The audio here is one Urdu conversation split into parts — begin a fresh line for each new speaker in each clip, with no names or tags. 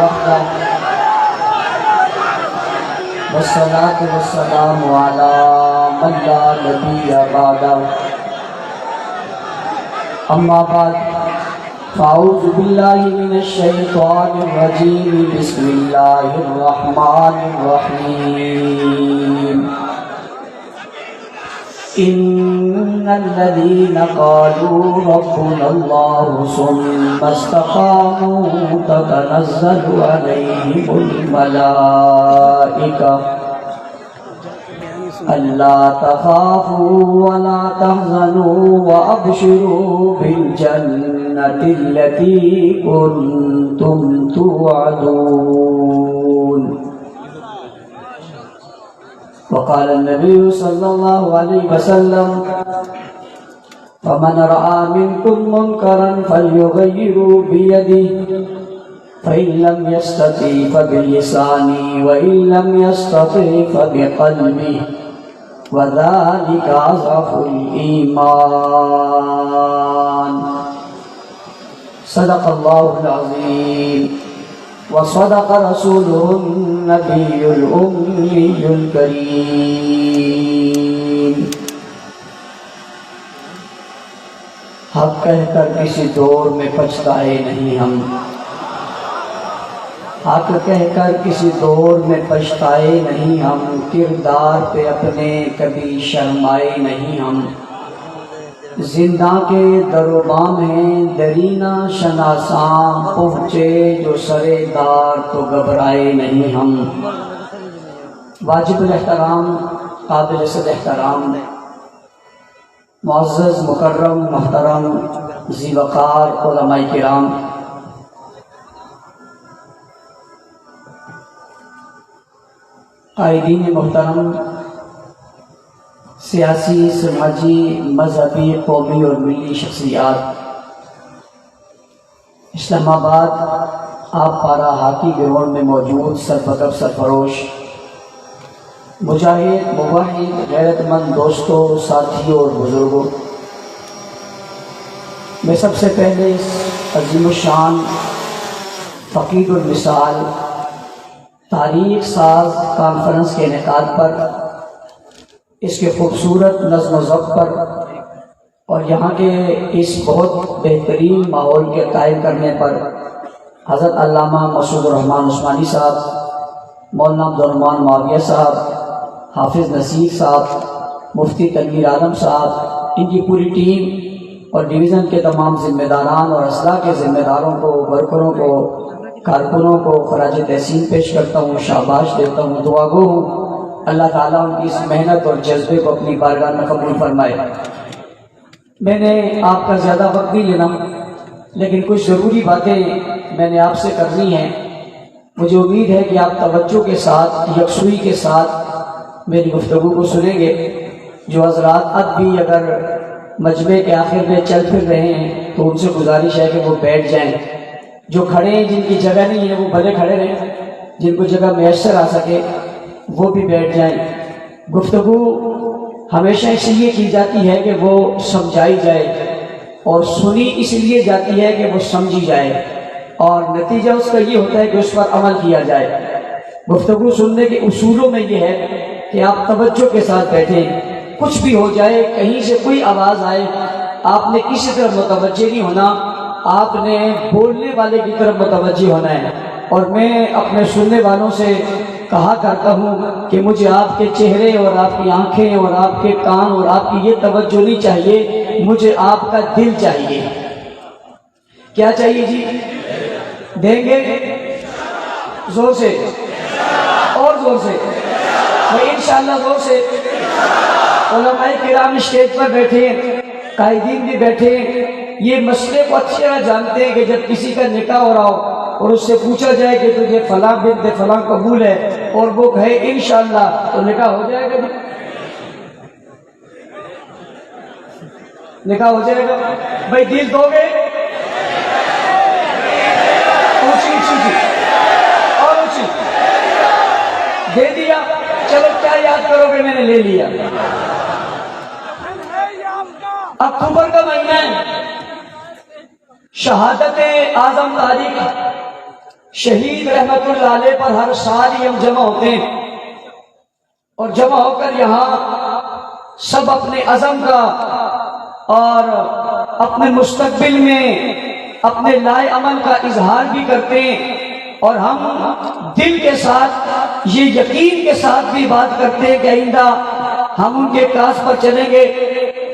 وحده والصلاة والسلام على من لا نبي بعده أما بعد فأعوذ بالله من الشيطان الرجيم بسم الله الرحمن الرحيم إن الذين قالوا ربنا الله ثم استقاموا تتنزل عليهم الملائكة ألا تخافوا ولا تحزنوا وأبشروا بالجنة التي كنتم توعدون. وقال النبي صلى الله عليه وسلم فمن رأى منكم منكرا فليغيره بيده فإن لم يستطع فبلسانه وإن لم يستطع فبقلبه وذلك أضعف الإيمان. صدق الله العظيم وصدق رسوله النبي الأمي الكريم. حق کہہ کر کسی دور میں پچھتائے نہیں ہم، حق کہہ کر کسی دور میں پچھتائے نہیں ہم، کردار پہ اپنے کبھی شرمائے نہیں ہم. زندہ کے در و بام ہیں درینہ شناساں، پہنچے جو سرے دار تو گھبرائے نہیں ہم. واجب الاحترام، قابل صد احترام، معزز مکرم محترم ذی وقار علماء کرام، قائدین محترم، سیاسی، سماجی، مذہبی، قومی اور ملی شخصیات، اسلام آباد آپ پارا ہاکی گراؤنڈ میں موجود سرفکب سرفروش مجاہد، موحد، غیرت مند دوستوں، ساتھیوں اور بزرگوں، میں سب سے پہلے اس عظیم الشان، فقید المثال، تاریخ ساز کانفرنس کے انعقاد پر، اس کے خوبصورت نظم و ضبط پر اور یہاں کے اس بہت بہترین ماحول کے قائم کرنے پر حضرت علامہ مسعود الرحمان عثمانی صاحب، مولانا عبدالرحمان معاویہ صاحب، حافظ نصیر صاحب، مفتی تنویر عالم صاحب، ان کی پوری ٹیم اور ڈویژن کے تمام ذمہ داران اور اصلاح کے ذمہ داروں کو، ورکروں کو، کارکنوں کو خراج تحسین پیش کرتا ہوں، شاباش دیتا ہوں، دعا گو ہوں اللہ تعالیٰ ان کی اس محنت اور جذبے کو اپنی بارگاہ میں قبول فرمائے. میں نے آپ کا زیادہ وقت نہیں لینا، لیکن کچھ ضروری باتیں میں نے آپ سے کرنی ہیں. مجھے امید ہے کہ آپ توجہ کے ساتھ، یکسوئی کے ساتھ میری گفتگو کو سنیں گے. جو حضرات اب بھی اگر مجمع کے آخر میں چل پھر رہے ہیں تو ان سے گزارش ہے کہ وہ بیٹھ جائیں. جو کھڑے ہیں جن کی جگہ نہیں ہے وہ بھلے کھڑے رہیں، جن کو جگہ میسر آ سکے وہ بھی بیٹھ جائیں. گفتگو ہمیشہ اس لیے کی جاتی ہے کہ وہ سمجھائی جائے اور سنی اس لیے جاتی ہے کہ وہ سمجھی جائے، اور نتیجہ اس کا یہ ہوتا ہے کہ اس پر عمل کیا جائے. گفتگو سننے کے اصولوں میں یہ ہے کہ آپ توجہ کے ساتھ بیٹھیں. کچھ بھی ہو جائے، کہیں سے کوئی آواز آئے، آپ نے کسی طرف متوجہ نہیں ہونا، آپ نے بولنے والے کی طرف متوجہ ہونا ہے. اور میں اپنے سننے والوں سے کہا کرتا ہوں کہ مجھے آپ کے چہرے اور آپ کی آنکھیں اور آپ کے کان اور آپ کی یہ توجہ نہیں چاہیے، مجھے آپ کا دل چاہیے. کیا چاہیے جی؟ دیں گے زور سے اور زور سے، انشاءاللہ زور سے. علماء کرام اسٹیج پر بیٹھے ہیں، قائدین بھی بیٹھے ہیں، یہ مسئلے کو اچھی طرح جانتے ہیں کہ جب کسی کا نکاح ہو رہا ہو اور اس سے پوچھا جائے کہ تجھے فلاں بنت فلاں قبول ہے اور وہ کہے انشاءاللہ، تو نکاح ہو جائے گا. نکاح ہو جائے گا. بھائی دل دو گے؟ اونچی اور اونچی دے دیا. چلو کیا یاد کرو گے؟ میں نے لے لیا. اکتوبر کا مہینہ ہے، شہادت اعظم تاریخ شہید رحمت اللہ علیہ پر ہر سال ہی ہم جمع ہوتے ہیں اور جمع ہو کر یہاں سب اپنے عزم کا اور اپنے مستقبل میں اپنے لائے عمل کا اظہار بھی کرتے ہیں، اور ہم دل کے ساتھ یہ یقین کے ساتھ بھی بات کرتے ہیں کہ آئندہ ہم ان کے کاس پر چلیں گے۔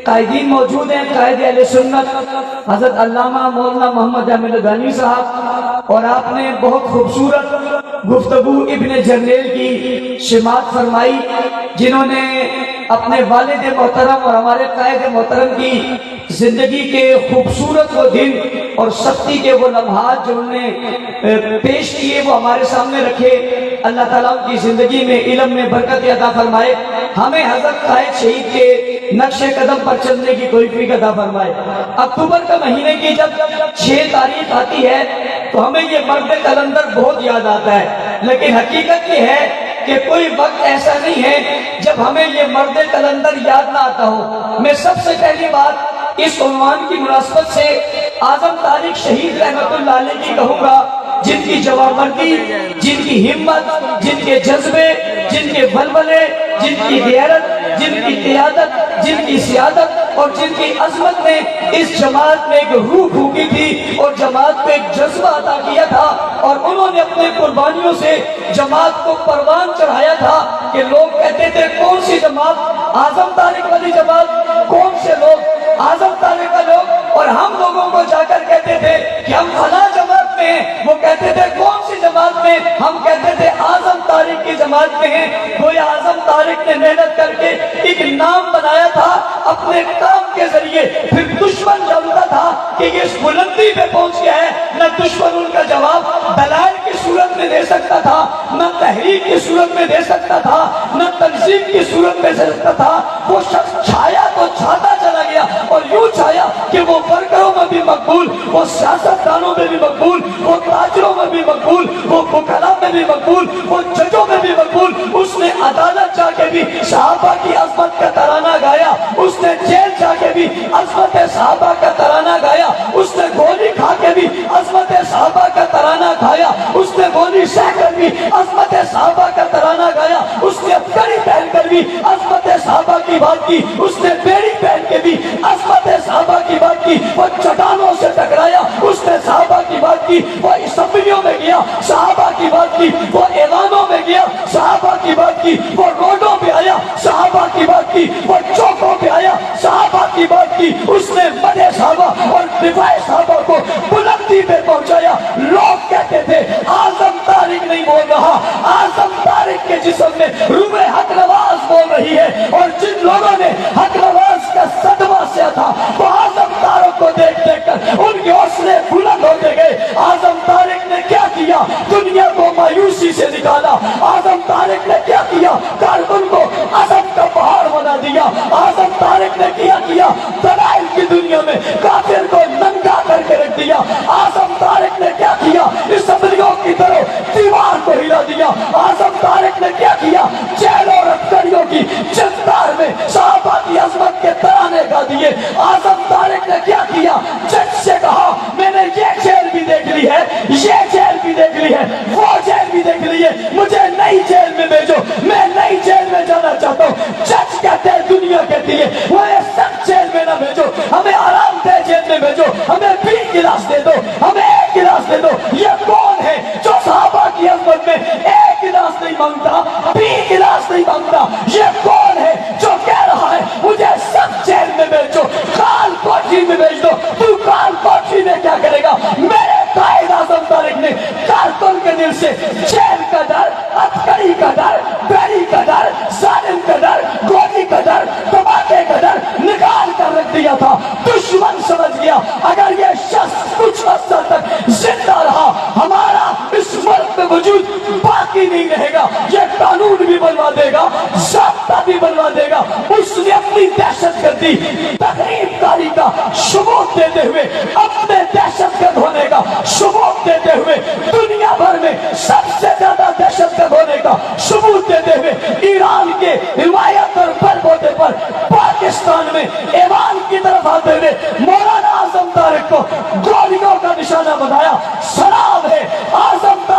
قائدین موجود ہیں، قائد اہل سنت حضرت علامہ مولانا محمد احمد الغانی صاحب، اور آپ نے بہت خوبصورت گفتگو ابن جرنیل کی سماعت فرمائی، جنہوں نے اپنے والد محترم اور ہمارے قائد محترم کی زندگی کے خوبصورت وہ دن اور سختی کے وہ لمحات جو انہوں نے پیش کیے وہ ہمارے سامنے رکھے۔ اللہ تعالیٰ ان کی زندگی میں علم میں برکت عطا فرمائے، ہمیں حضرت قائد شہید کے نقش قدم پر چلنے کی توفیق عطا فرمائے۔ اکتوبر کا مہینے کی جب 6 تاریخ آتی ہے تو ہمیں یہ مرد قلندر بہت یاد آتا ہے، لیکن حقیقت یہ ہے کہ کوئی وقت ایسا نہیں ہے جب ہمیں یہ مرد قلندر یاد نہ آتا ہو۔ میں سب سے پہلی بات اس عنوان کی مناسبت سے اعظم طارق شہید رحمت اللہ علیہ کی کہوں گا، جن کی جوانمردی، جن کی ہمت، جن کے جذبے، جن کے ولولے، جن کی غیرت، جن کی قیادت، جن کی سیادت اور جن کی عظمت نے اس جماعت میں ایک روح پھونکی تھی اور جماعت کو ایک جذبہ عطا کیا تھا، اور انہوں نے اپنے قربانیوں سے جماعت کو پروان چڑھایا تھا کہ لوگ کہتے تھے کون سی جماعت؟ اعظم طارق والی جماعت۔ کون سے لوگ؟ اعظم طارق کا لوگ۔ اور ہم لوگوں کو جا کر کہتے تھے کہ ہم فلاں جماعت میں ہیں، وہ کہتے تھے کون سی جماعت میں؟ ہم کہتے تھے اعظم طارق کی جماعت میں ہیں۔ گویا اعظم طارق نے محنت کر کے ایک نام بنایا تھا اپنے کام کے ذریعے، پھر دشمن جانتا تھا کہ یہ اس بلندی پہ پہنچ گیا ہے، نہ دشمن ان کا جواب دلائل کی صورت میں دے سکتا تھا، نہ تحریک کی صورت میں دے سکتا تھا، نہ تنظیم کی صورت میں دے سکتا تھا۔ وہ شخص چھایا تو چھاتا چلا گیا، اور یوں چھایا کہ وہ ورکروں میں بھی مقبول، وہ سیاستدانوں میں بھی مقبول، وہ تاجروں میں بھی مقبول، وہ وکلاء میں بھی مقبول، وہ ججوں میں بھی مقبول۔ اس نے عدالت جا کے بھی صحابہ کی عظمت کا ترانہ گایا، اس نے جیل جا کے بھی عظمت صحابہ کا ترانہ گایا، اس نے گولی کھا کے بھی عظمت صحابہ کا ترانہ گایا، اس نے گولی سہ کر بھی عظمت صحابہ کا ترانہ گایا، اس نے کڑی پہن کر بھی عظمت صحابہ کی بات کی، اس نے بیڑی پہن کے بھی عظمت صحابہ کی بات کی۔ وہ چٹانوں سے ٹکرایا، اس نے صحابہ کی بات کی۔ وہ اسمبلیوں میں گیا، صحابہ کی بات کی۔ وہ ایوانوں میں گیا، صحابہ کی بات کی۔ وہ روڈوں پہ آیا، صحابہ کی بات کی۔ وہ چوکوں پہ آیا، صحابہ کی بات کی۔ اس نے بڑے صحابہ اور دفاع صحابہ کو بلندی پہ پہنچایا۔ لوگ کہتے تھے اعظم طارق نہیں بول رہا، اعظم طارق کے جسم میں روح حق نواز بول رہی ہے، اور جن لوگوں نے حق نواز کا صدمہ سیا تھا وہ اعظم طارق کو دیکھ دیکھ کر ان کے حوصلے بلند ہوتے گئے۔ اعظم طارق نے کیا کیا؟ دنیا کو مایوسی سے نکالا۔ اعظم طارق نے کیا کیا؟ کارکن کو عزم کا پہاڑ بنا دیا۔ اعظم طارق نے کیا دلائل کی دنیا میں کافر کو ننگا کر کے رکھ دیا۔ اعظم طارق نے کیا کیا؟ اسمبلیوں کی طرح دیوار کو ہلا دیا۔ اعظم طارق نے کیا کیا؟ جیلوں اور عسکریوں کی جنتار میں صحابہ کی عظمت کے ترانے گا دیے۔ اعظم طارق نے کیا کیا؟ جج سے کہا میں نے یہ جیل بھی دیکھ لی ہے، یہ جیل بھی دیکھ لی ہے، وہ جیل بھی دیکھ لی ہے، مجھے نئی جیل میں بھیجو، میں نئی جیل میں جانا چاہتا ہوں۔ جج کہتے ہیں، دنیا کہتی ہے وہ سب جیل میں نہ بھیجو، ہمیں آرام دہ جیل میں بھیجو، ہمیں 20 گلاس دے دو، ہمیں 1 گلاس دے دو۔ یہ کون ہے جو صحابہ کی عظمت میں 1 گلاس نہیں مانگتا، 20 گلاس نہیں مانگتا؟ یہ کون ہے جو کہہ رہا ہے مجھے سب جیل میں بھیجو، کال کوٹھی میں بھیج دو؟ تو کال کوٹھی میں کیا کرے گا؟ میرے قائد اعظم طارق نے کارکن کے دل سے جیل کا ڈر، عسکری کا ڈر، بیڑی کا ڈر، ظالم کا ڈر، گولی کا ڈر، دھماکے کا ڈر نکال کر رکھ دیا تھا۔ دشمن سمجھ گیا اگر یہ شخص کچھ عرصہ تک زندہ رہا ہمارا اس ملک میں وجود باقی نہیں رہے گا، یہ قانون بھی بنوا دے گا، ضابطہ بھی بنوا دے گا۔ اس نے اپنی دہشت گردی تقریب کاری کا ثبوت دیتے ہوئے، اپنے دہشت گرد ہونے کا ثبوت دیتے ہوئے، دنیا بھر میں سب سے زیادہ دہشت گرد ہونے کا ثبوت دیتے ہوئے، ایران کے حمایت اور بل بوتے پر پاکستان میں ایوان کی طرف آتے ہوئے مولانا اعظم طارق کو گولیوں کا نشانہ بنایا۔ سلام ہے اعظم طارق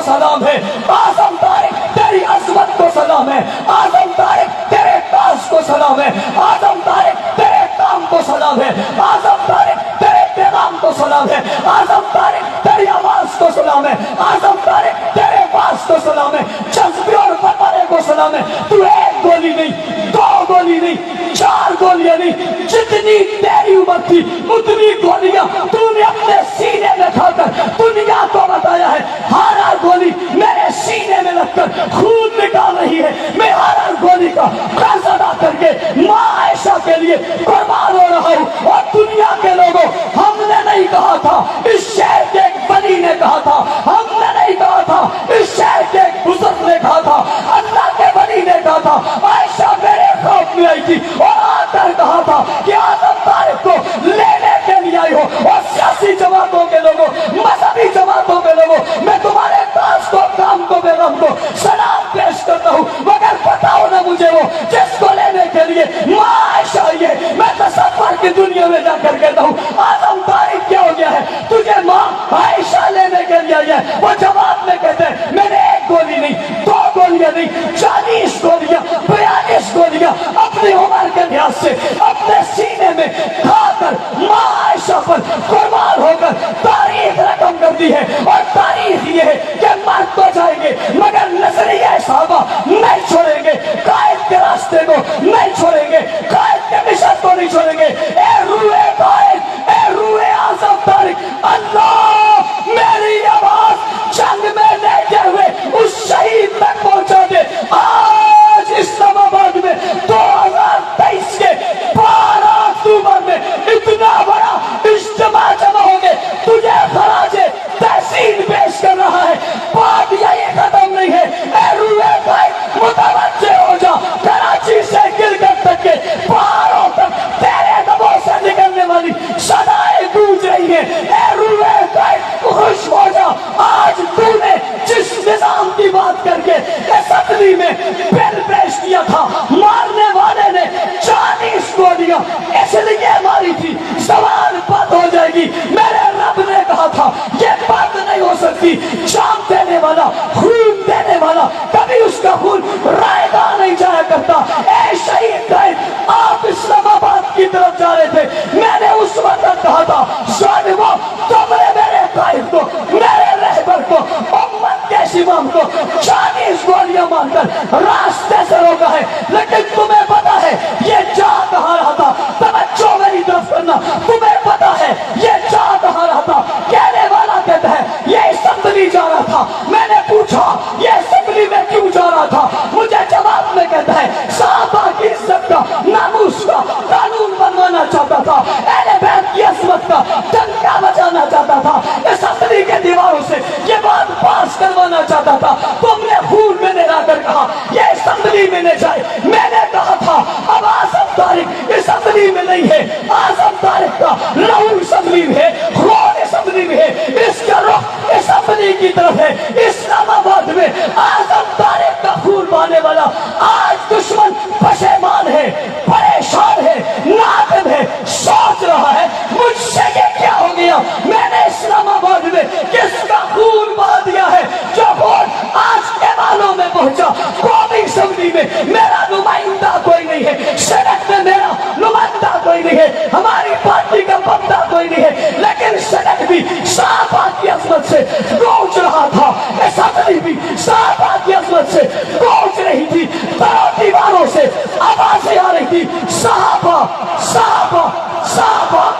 سلام ہے، اعظم طارق تیری عظمت کو سلام ہے، اعظم طارق تیرے تاج کو سلام ہے، اعظم طارق تیرے کام کو سلام ہے، اعظم طارق تیرے پیغام کو سلام ہے، اعظم طارق تیری آواز کو سلام ہے، اعظم طارق تیرے پاس کو سلام ہے، جذبے اور بطرے کو سلام ہے۔ تو ایک گولی نہیں، دو گولی نہیں، چار گولیاں نہیں، جتنی تیری عمر تھی اتنی گولیاں تو نے اپنے سینے میں کھا کر دنیا کو بتایا ہے۔ ہر گولی میرے سینے میں لگ کر خون نکال رہی ہے، میں ہر گولی کا قرض ادا کر کے ماں عائشہ کے لیے قربان ہو رہا ہوں۔ اور دنیا کے لوگوں، ہم نے نہیں کہا تھا، اس شہر کے ایک ولی نے کہا تھا، ہم نے نہیں کہا تھا، اس شہر کے ایک بزرگ نے کہا تھا، اللہ کے ولی نے کہا تھا، عائشہ میرے خوف میں آئی تھی اور آ کر کہا تھا کہ اعظم طارق کو لینے کے لیے آئی ہو۔ اور سیاسی جماعتوں کے لوگوں، مذہبی جماعتوں کے لوگوں، میں تمہارے کاج کو، کام کو، بیگم کو سلام پیش کرتا ہوں، مگر بتاؤ نا مجھے وہ جس کو لینے کے لیے ماں عائشہ آئی ہے۔ میں تصور کی دنیا میں جا کر کہتا ہوں اعظم طارق کیا ہو گیا ہے، تجھے ماں عائشہ لینے کے لیے آئی ہے۔ وہ جواب میں کہتے ہیں میں نے ایک گولی نہیں، دو گولیاں نہیں، 40 گولیاں، 42 گولیاں اپنی عمر کے لحاظ سے اپنے سینے میں کھا کر ماں عائشہ پر قربان ہو کر تاریخ رقم کر دی ہے۔ اور تاریخ یہ ہے کہ مرد تو جائیں گے مگر نظریہ صحابہ نہیں چھوڑیں گے، قائد کے راستے کو نہیں چھوڑیں گے، قائد کے مشن کو نہیں چھوڑیں گے۔ اے روح قائد، اے روح اعظم طارق، اللہ میری آواز جنگ میں لیتے ہوئے اس شہید تک پہنچا دے۔ آج اسلام آباد میں 2023 کے 12 اکتوبر میں اتنا بڑا اجتماع جمع ہو گئے، تجھے خراج تحسین پیش کر رہا ہے۔ بات یہ ختم نہیں ہے، اے روح قائد متوجہ ہو جا، کراچی سے گلگت تک کے پہاڑوں تک تیرے دبوں سے نکلنے والی صدائیں گونج رہی ہیں۔ اے روح قائد خوش ہو جا، آج تو نے جس نظام کی بات کر کے اسمبلی میں بل پیش کیا تھا، مارنے والے نے 40 گولیاں اس لیے ماری تھی سوال بند ہو جائے گی۔ میرے رب نے کہا تھا یہ بند نہیں ہو سکتی، جان دینے والا، خون دینے والا کبھی اس کا خون رائے گاہ نہیں جایا کرتا۔ اے شہید قائد، آپ اسلام آباد کی طرف جا رہے تھے، میں نے اس وقت کہا تھا ظالموں تم نے میرے قائد کو، میرے رہبر کو، امت کے امام کو 40 گولیاں مار کر راستے سے روکا ہے، لیکن تمہیں پتا ہے یہ جا کہاں رہا تھا؟ توجہ میری طرف کرنا، تمہیں پتا ہے یہ جا کہاں رہا تھا؟ کہنے والا کہتا ہے یہ اسمبلی جا رہا تھا۔ میں نے پوچھا یہ اسمبلی میں کیوں جا رہا تھا؟ مجھے جواب میں کہتا ہے صحابہ کی عزت کا، ناموس کا قانون بنوانا چاہتا تھا، اہل بیت کی عظمت کا ڈنکا بجانا چاہتا تھا، اسمبلی کے دیواروں سے یہ بات پاس کروانا چاہتا تھا۔ تم نے خون میں لا کر کہا یہ اسمبلی میں نہ جائے۔ میں نے کہا تھا اب اعظم طارق اسمبلی میں نہیں ہے، اعظم طارق کا لہو اسمبلی میں ہے، خون اسمبلی میں ہے، اس کا رخ اسمبلی کی طرف ہے۔ اسلام آباد میں اعظم طارق کا خون بہانے والا آج دشمن پشیمان ہے، پریشان ہے، نادم ہے، سوچ رہا ہے مجھ سے یہ کیا ہو گیا؟ میں نے اسلام آباد میں کس کا خون بہا دیا ہے جو خون آج کے بالوں میں پہنچا؟ قومی اسمبلی میں میرا نمائندہ کوئی نہیں ہے، سینٹ میں میرا نمائندہ کوئی نہیں ہے، ہماری پارٹی کا بندہ کوئی نہیں ہے، لیکن سینٹ بھی صحابہ کی عظمت سے گونج رہا تھا، اسمبلی بھی صحابہ کی عظمت سے گونج رہی تھی، داروں دیواروں سے آوازیں آ رہی تھی صحابہ صحابہ صحابہ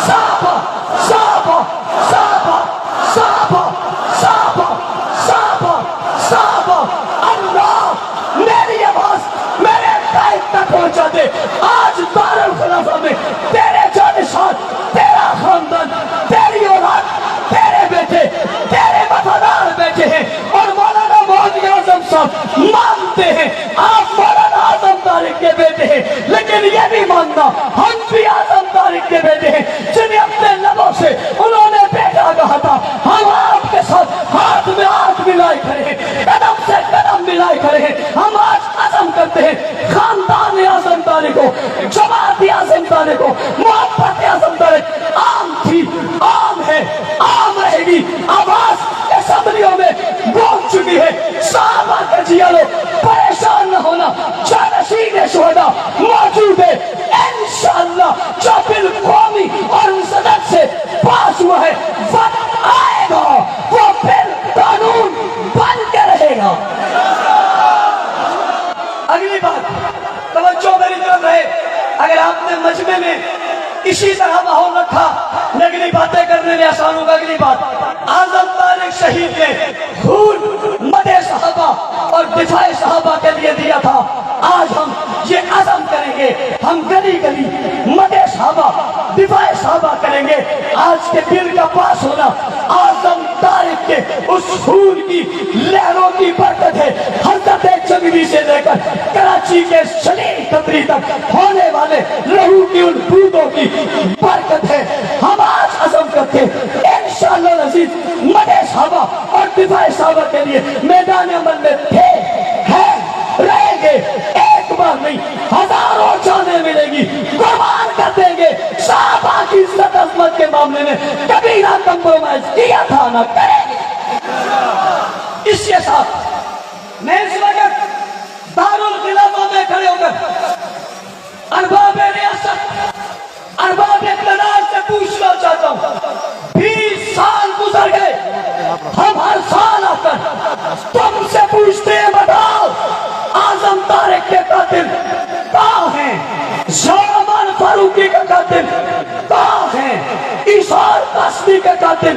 صحابہ صحابہ صحابہ صحابہ صحابہ صحابہ صحابہ۔ اللہ میری آواز میرے قائد تک پہنچا دے۔ آج دارالخلافہ میں تیرے جانشین، تیرا خاندان، تیری اولاد، تیرے بیٹے، تیرے وفادار بیٹے ہیں، اور مولانا مہدی اعظم صاحب مانتے ہیں آپ مولانا اعظم طارق کے بیٹے ہیں، لیکن یہ بھی ماننا ہم بھی اعظم طارق کے بیٹے ہیں جنہیں اپنے لبوں سے انہوں نے بیٹا کہا تھا۔ ہم آپ کے ساتھ ہاتھ میں ہاتھ ملائے کھڑے ہیں، قدم سے قدم ملائے کھڑے ہیں۔ ہم آج عزم کرتے ہیں خاندان اعظم طارق کو، جماعت اعظم طارق کو، محبت اعظم طارق عام تھی، عام ہے، عام رہے گی۔ آواز اسمبلیوں میں گونج اگر آپ نے مجمع میں اسی طرح ماحول رکھا، نگلی باتیں کرنے میں آسان ہوگا۔ اگلی بات، اعظم طارق شہید نے خون مدح صحابہ اور دفاع صحابہ کے لیے دیا تھا۔ آج ہم یہ عزم کریں گے، ہم گلی گلی مدح صحابہ دفاع صحابہ کریں گے۔ آج کے بل کا پاس ہونا اعظم طارق کے اس خون کی لہروں کی برکت ہے۔ حضرت جنگلی سے لے کر کراچی کے سلیم قبری تک ہونے والے لہو کی ان بوندوں کی برکت ہے۔ ہم آج عزم کرتے ہیں انشاءاللہ العزیز مدح صحابہ اور دفاع صحابہ کے لیے میدان عمل میں تھے، ہیں، رہیں گے۔ ایک بار نہیں، ہزاروں جانیں ملے گی، قربان کر دیں گے۔ صحابہ کی عزت عظمت کے معاملے میں کبھی نہ کمپرومائز کیا تھا، نہ کریں گے۔ اس کے ساتھ میں اس وقت دارالخلافہ میں کھڑے ہو کر ارباب ریاست، ارباب اقتدار سے پوچھنا چاہتا ہوں، 20 سال گزر گئے، ہم ہر سال آ کر تم سے پوچھتے ہیں، بتاؤ اعظم طارق کے قاتل کہاں ہیں؟ زمان فاروقی کا قاتل کہاں ہیں؟ ایثار قاسمی کے قاتل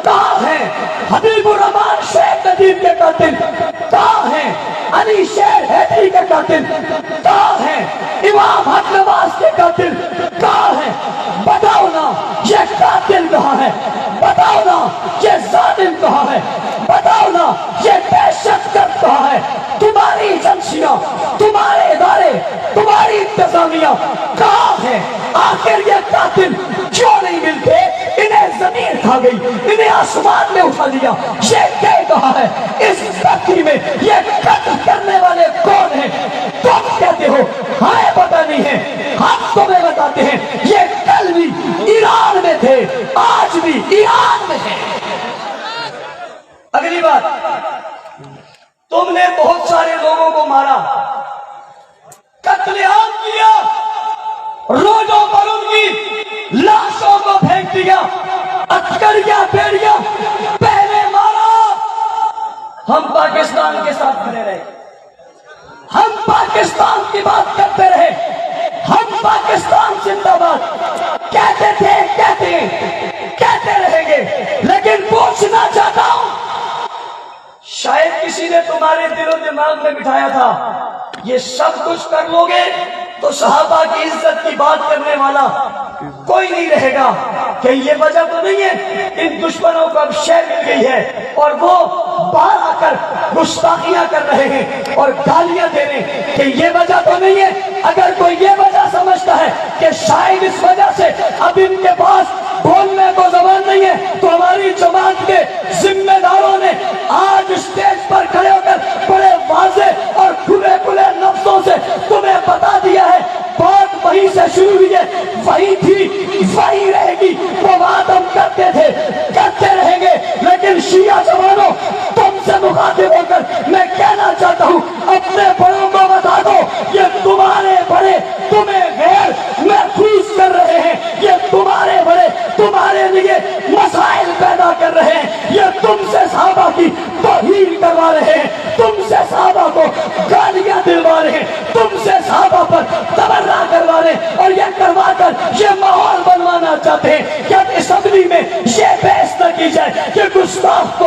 کہاں ہیں؟ حبیب الرحمان شیخ ندیم کے قاتل کہاں ہیں؟ علی شیر حیدری کے قاتل کہاں ہیں؟ امام حق نواز کے قاتل کہاں ہیں؟ بتاؤ نا یہ قاتل کہاں ہے؟ بتاؤ نا یہ ظالم کہاں ہے؟ بتاؤ نا یہ دہشت گرد کہاں ہے؟ تمہاری ایجنسیاں، تمہارے ادارے، تمہاری انتظامیہ کہاں ہیں؟ آخر یہ قاتل کیوں نہیں ملتے؟ انہیں زمین کھا گئی، انہیں آسمان میں اٹھا لیا، یہ کیا کہا ہے؟ اس دھرتی میں یہ قتل کرنے والے کون ہیں؟ تم کہتے ہو ہمیں پتہ نہیں ہے، ہم تمہیں بتاتے ہیں یہ کل بھی ایران میں تھے، آج بھی ایران میں ہیں۔ اگلی بات، تم نے بہت سارے لوگوں کو مارا، قتل عام کیا، روڈوں پر ان کی لاشوں کو پھینک دیا، عسکریاں بیڑیاں پہلے مارا۔ ہم پاکستان کے ساتھ کھڑے رہے، ہم پاکستان کی بات کرتے رہے، ہم پاکستان زندہ باد کہتے تھے، کہتے ہیں، کہتے رہیں گے۔ لیکن پوچھنا چاہتا ہوں، شاید کسی نے تمہارے دل و دماغ میں بٹھایا تھا یہ سب کچھ کر لو گے تو صحابہ کی عزت کی بات کرنے والا کوئی نہیں رہے گا۔ کہ یہ وجہ تو نہیں ہے ان دشمنوں کو اب شے مل گئی ہے اور وہ باہر آ کر گستاخیاں کر رہے ہیں اور گالیاں دے رہے ہیں، کہ یہ وجہ تو نہیں ہے؟ اگر کوئی یہ وجہ سمجھتا ہے کہ شاید اس وجہ سے اب ان کے پاس بولنے کو زبان نہیں ہے، تو ہماری جماعت کے ذمہ داروں نے آج اسٹیج پر کھڑے ہو کر بڑے واضح اور کھلے کھلے لفظوں سے تمہیں بتا دیا ہے، بات وہیں سے شروع ہوئی ہے، وہی تھی، وہی رہے گی۔ وہ بات ہم کرتے تھے، کرتے رہیں گے۔ لیکن شیعہ جوانوں، تم سے مخاطب ہو کر میں کہنا چاہتا ہوں، اپنے بڑوں کو بتا دو یہ تمہارے بڑے تمہیں غیر محفوظ کر رہے ہیں، یہ تمہارے بڑے تمہارے لیے مسائل پیدا کر رہے ہیں، یہ تم سے صحابہ کی توہین کروا رہے ہیں، تم سے صحابہ کو گالیاں دلوا رہے ہیں، تم سے صحابہ پر تبرہ کروا رہے ہیں، اور یہ کروا کر یہ ماحول بنوانا چاہتے ہیں کہ اب اسمبلی میں یہ بحث نہ کی جائے کہ گستاخ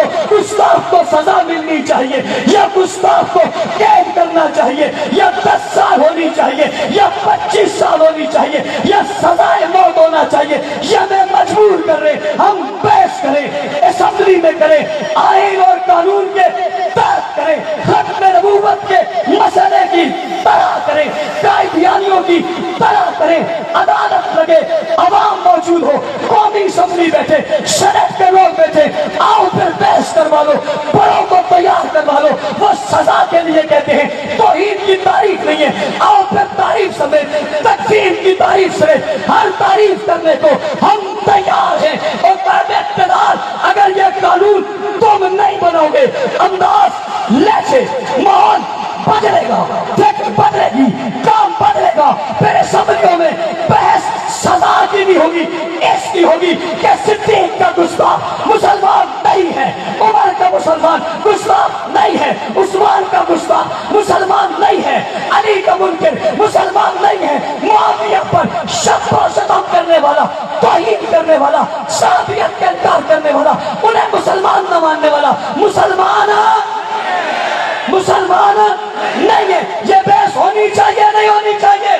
کو سزا ملنی چاہیے، یا گستاخ کو قید کرنا چاہیے، یا 10 سال ہونی چاہیے، یا 25 سال ہونی چاہیے، یا سزائے موت ہونا چاہیے۔ یہ ہمیں مجبور کر رہے، ہم بحث کریں، اسمبلی میں کریں، آئین اور قانون کے تحت کریں، ختم نبوت کے مسئلے کی طرح کریں، قائدیانیوں کی طرح کریں، عدالت لگے، عوام موجود ہو، قومی اسمبلی بیٹھے، سینٹ کے لوگ بیٹھے، آؤ پھر بحث کروا لو، بڑوں کو تیار کروا لو۔ وہ سزا کے لیے کہتے ہیں، توحید کی تعریف نہیں ہے، آؤ پھر تعریف سمیت، تکفیر کی تعریف سمیت ہر تعریف کرنے کو ہم تیار ہیں۔ اور قائد اقتدار، اگر یہ قانون تم نہیں بناؤ گے، انداز، لہجے، ماحول بدلے گا، فکر بدلے گی، کام بدلے گا۔ پھر اسمبلیوں میں بحث سزا کی نہیں ہوگی، اس کی ہوگی کہ صدیق کا گستاخ مسلمان نہیں ہے، عمر کا مسلمان گستاخ نہیں ہے، عثمان کا گستاخ مسلمان نہیں ہے، علی کا منکر مسلمان نہیں ہے، معاویہ کرنے والا، صحابیت کا انکار کرنے والا، انہیں مسلمان نہ ماننے والا مسلمان نہیں ہے۔ یہ بحث ہونی چاہیے نہیں ہونی چاہیے؟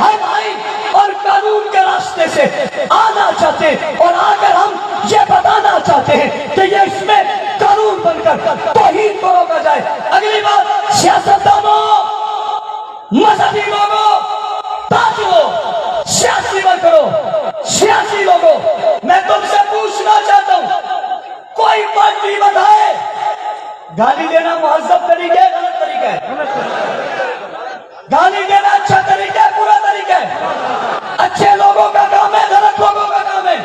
ہم آئیں اور قانون کے راستے سے آنا چاہتے ہیں، اور اگر ہم یہ بتانا چاہتے ہیں کہ یہ اس میں قانون بن کر توہین کو روکا جائے۔ اگلی بات، سیاستدانوں، مذہبی لوگوں، تاجروں، سیاسی ورکروں، سیاسی لوگوں، میں تم سے پوچھنا چاہتا ہوں، کوئی پارٹی بتائے گالی دینا مہذب طریقہ ہے غلط طریقہ ہے؟ گالی دینا اچھا طریقہ ہے برا طریقہ ہے؟ اچھے لوگوں کا کام ہے غلط لوگوں کا کام ہے؟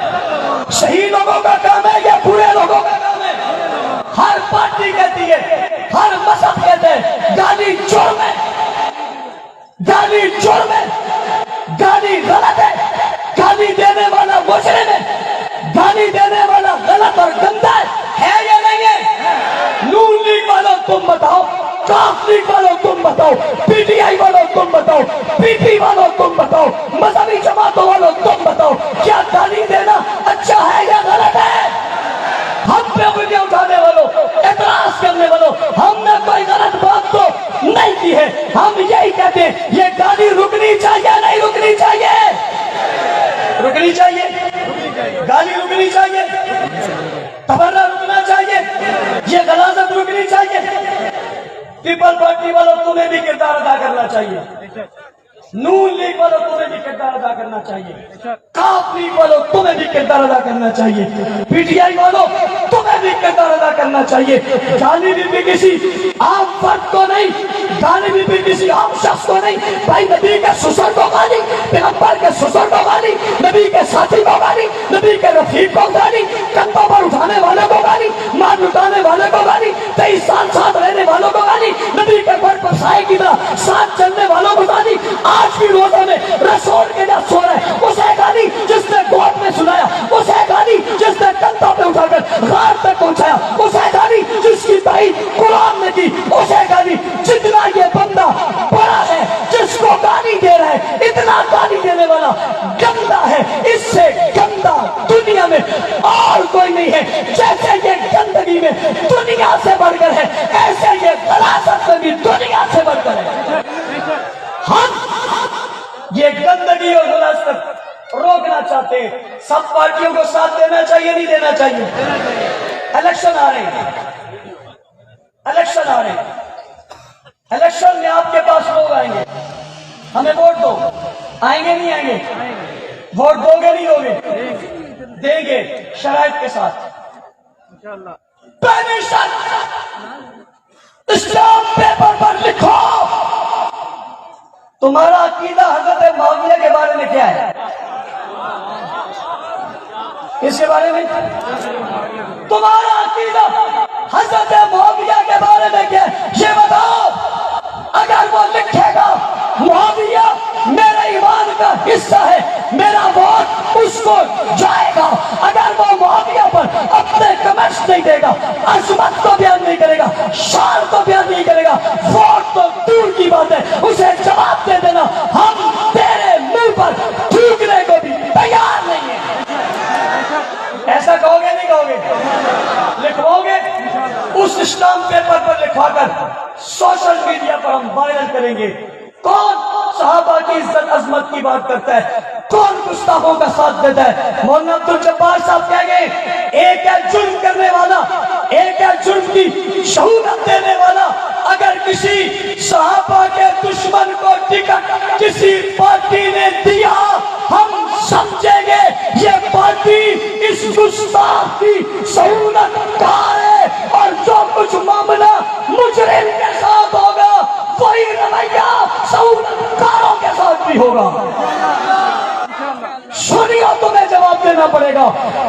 صحیح لوگوں کا کام ہے یا برے لوگوں کا کام ہے؟ ہر پارٹی کہتی ہے، ہر مذہب کہتے ہیں گالی جرم ہے، گالی جرم ہے، گالی غلط ہے، گالی دینے والا مجرم ہے، گالی دینے والا غلط اور گندا ہے یا نہیں ہے؟ نون لیگ والوں تم بتاؤ، کاف لیگ والوں تم بتاؤ، پی ٹی آئی والوں تم بتاؤ، پی پی والوں تم بتاؤ، مذہبی جماعتوں والوں تم بتاؤ، کیا گالی دینا اچھا ہے یا غلط ہے؟ ہم پہ انگلیاں اٹھانے والوں، اعتراض کرنے والوں، ہم نے کوئی غلط بات تو نہیں کی ہے، ہم یہی کہتے ہیں یہ گالی رکنی چاہیے نہیں رکنی چاہیے؟ رکنی چاہیے، گالی رکنی چاہیے، تبرہ رکنا چاہیے، یہ غلاظت رکنی چاہیے۔ پیپل پارٹی والوں تمہیں بھی کردار ادا کرنا چاہیے، نون لیگ والوں تمہیں بھی کردار ادا کرنا چاہیے، کاف لیگ والوں تمہیں بھی کردار ادا کرنا چاہیے، پی ٹی آئی والوں تمہیں بھی کردار ادا کرنا چاہیے۔ گالی بھی کسی عام فرد کو نہیں، گالی بھی کسی عام شخص کو نہیں، بھائی نبی کے سسر کو گالی، پیغمبر کے سسر کو گالی، نبی کے ساتھی کو گالی، نبی کے رفیق کو گالی، کندھوں پر اٹھانے والے کو گالی، مار لٹانے والے کو گالی، 23 سال ساتھ رہنے والوں کو گالی، نبی کے گھر پر سائے کی طرح ساتھ چلنے والوں کو گالی، آج بھی روزہ میں رسول کے جب سو رہے اسے گالی، جس نے گود میں سنایا اسے گالی، جس نے کندھوں پہ اٹھا کر غار تک پہنچایا اسے گالی، جس کی تعریف قرآن نے کی اسے گالی۔ جتنا یہ بندہ بڑا ہے جس کو گالی دے رہا ہے، اتنا گالی دینے والا گندا ہے، اس سے گندا دنیا میں اور کوئی نہیں ہے۔ جیسے یہ گندگی میں دنیا سے بڑھ کر ہے، ایسے یہ غلاظت میں بھی دنیا سے بڑھ کر ہے۔ ہم یہ گندگی اور غلاظت روکنا چاہتے ہیں۔ سب پارٹیوں کو ساتھ دینا چاہیے نہیں دینا چاہیے؟ الیکشن آ رہے ہیں، الیکشن آ رہے ہیں، الیکشن میں آپ کے پاس لوگ آئیں گے، ہمیں ووٹ دو، آئیں گے نہیں آئیں گے؟ ووٹ دو گے نہیں دو گے؟ دیں گے شرائط کے ساتھ۔ پہلی شرط، اسلام پیپر پر لکھو تمہارا عقیدہ حضرت معاویہ کے بارے میں کیا ہے؟ اس کے بارے میں تمہارا عقیدہ حضرت معاویہ کے بارے میں کیا ہے یہ بتاؤ۔ اگر وہ لکھے گا معاویہ میرے ایمان کا حصہ ہے، میرا ووٹ اس کو جائے گا۔ اگر وہ معاویہ پر اپنے کمنٹس نہیں دے گا، عظمت کو بیان نہیں کرے گا، شان کو بیان نہیں کرے گا، ووٹ تو دور کی بات ہے اسے جواب دے دینا ہم تیرے منہ پر تھوکنے کو بھی تیار نہیں ہیں۔ ایسا کہو گے نہیں کہو گے؟ لکھواؤ گے؟ اس اسلام پیپر پر لکھوا کر سوشل میڈیا پر ہم وائرل کریں گے۔ کون صحابہ کی عزت عظمت کی بات کرتا ہے، کون گستاخوں کا ساتھ دیتا ہے؟ مولانا عبدالجبار صاحب کہہ گئے ایک ہے جرم کرنے والا، ایک ہے جرم کی شہادت دینے والا۔ اگر کسی صحابہ کے دشمن کو ٹکٹ کسی پارٹی نے دیا ہم سمجھیں گے یہ پارٹی اس گستاخ کی سہولت کار ہے، اور جو کچھ معاملہ مجرم کے ساتھ ہوگا وہی رویہ سہولت کاروں کے ساتھ بھی ہوگا۔ سنیوں تمہیں جواب دینا پڑے گا،